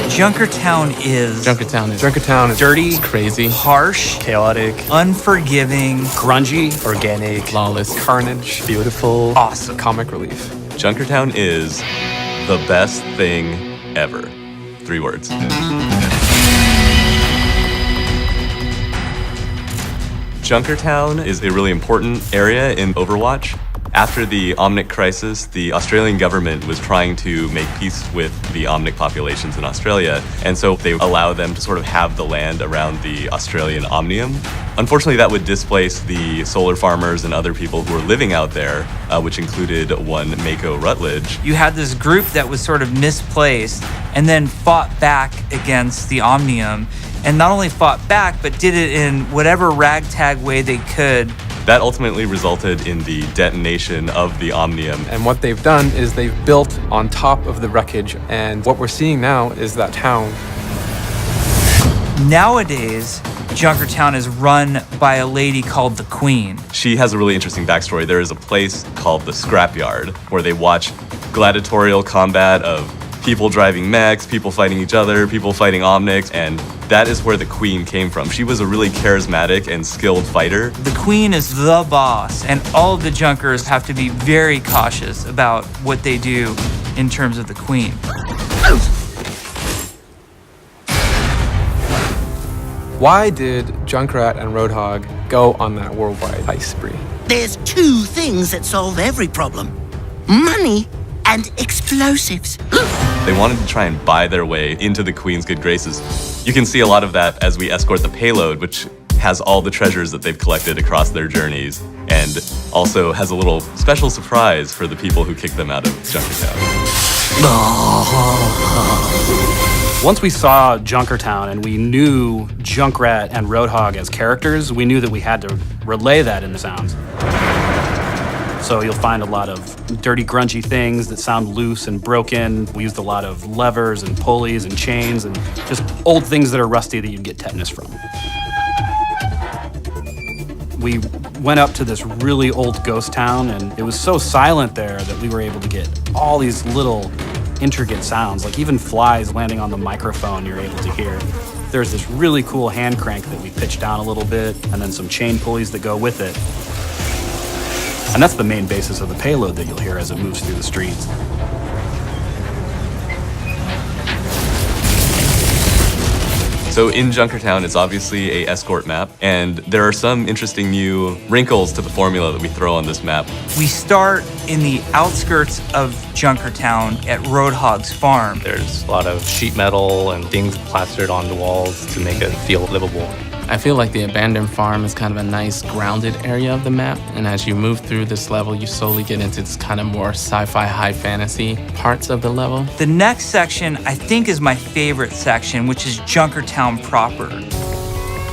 Junkertown is dirty, it's crazy, harsh, chaotic, unforgiving, grungy, organic, flawless, carnage, beautiful, awesome, comic relief. Junkertown is the best thing ever. 3 words. Junkertown is a really important area in Overwatch. After the Omnic crisis, the Australian government was trying to make peace with the Omnic populations in Australia, and so they allow them to sort of have the land around the Australian Omnium. Unfortunately, that would displace the solar farmers and other people who were living out there, which included one Mako Rutledge. You had this group that was sort of misplaced and then fought back against the Omnium, and not only fought back, but did it in whatever ragtag way they could. That ultimately resulted in the detonation of the Omnium. And what they've done is they've built on top of the wreckage, and what we're seeing now is that town. Nowadays, Junkertown is run by a lady called the Queen. She has a really interesting backstory. There is a place called the Scrapyard where they watch gladiatorial combat of people driving mechs, people fighting each other, people fighting Omnics, and that is where the Queen came from. She was a really charismatic and skilled fighter. The Queen is the boss, and all of the Junkers have to be very cautious about what they do in terms of the Queen. Why did Junkrat and Roadhog go on that worldwide heist spree? There's 2 things that solve every problem: money and explosives. They wanted to try and buy their way into the Queen's good graces. You can see a lot of that as we escort the payload, which has all the treasures that they've collected across their journeys, and also has a little special surprise for the people who kicked them out of Junkertown. Once we saw Junkertown and we knew Junkrat and Roadhog as characters, we knew that we had to relay that in the sounds. So you'll find a lot of dirty, grungy things that sound loose and broken. We used a lot of levers and pulleys and chains and just old things that are rusty that you'd get tetanus from. We went up to this really old ghost town, and it was so silent there that we were able to get all these little intricate sounds, like even flies landing on the microphone you're able to hear. There's this really cool hand crank that we pitched down a little bit, and then some chain pulleys that go with it. And that's the main basis of the payload that you'll hear as it moves through the streets. So in Junkertown, it's obviously an escort map, and there are some interesting new wrinkles to the formula that we throw on this map. We start in the outskirts of Junkertown at Roadhog's farm. There's a lot of sheet metal and things plastered on the walls to make it feel livable. I feel like the abandoned farm is kind of a nice grounded area of the map, and as you move through this level, you slowly get into this kind of more sci-fi high fantasy parts of the level. The next section I think is my favorite section, which is Junkertown proper.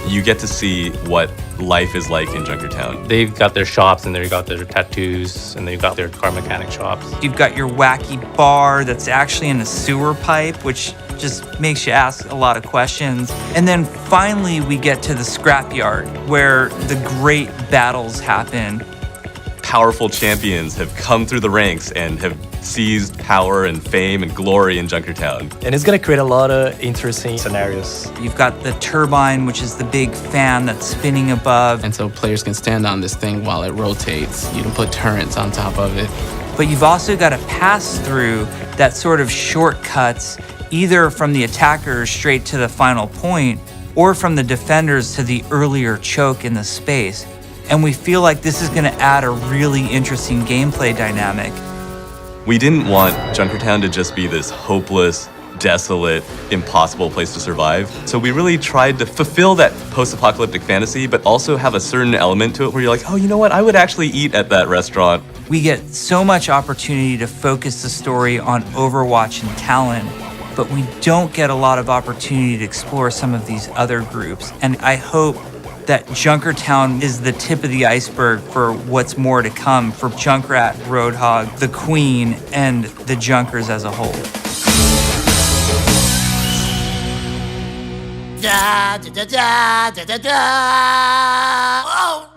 You get to see what life is like in Junkertown. They've got their shops and they've got their tattoos and they've got their car mechanic shops. You've got your wacky bar that's actually in a sewer pipe, which just makes you ask a lot of questions. And then finally we get to the scrapyard where the great battles happen. Powerful champions have come through the ranks and have seized power and fame and glory in Junkertown. And it's going to create a lot of interesting scenarios. You've got the turbine, which is the big fan that's spinning above. And so players can stand on this thing while it rotates. You can put turrets on top of it. But you've also got to pass through that sort of shortcuts, either from the attackers straight to the final point, or from the defenders to the earlier choke in the space. And we feel like this is going to add a really interesting gameplay dynamic. We didn't want Junkertown to just be this hopeless, desolate, impossible place to survive. So we really tried to fulfill that post-apocalyptic fantasy, but also have a certain element to it where you're like, oh, you know what? I would actually eat at that restaurant. We get so much opportunity to focus the story on Overwatch and Talon, but we don't get a lot of opportunity to explore some of these other groups. And I hope that Junkertown is the tip of the iceberg for what's more to come for Junkrat, Roadhog, the Queen, and the Junkers as a whole. Da da da da da da da. Oh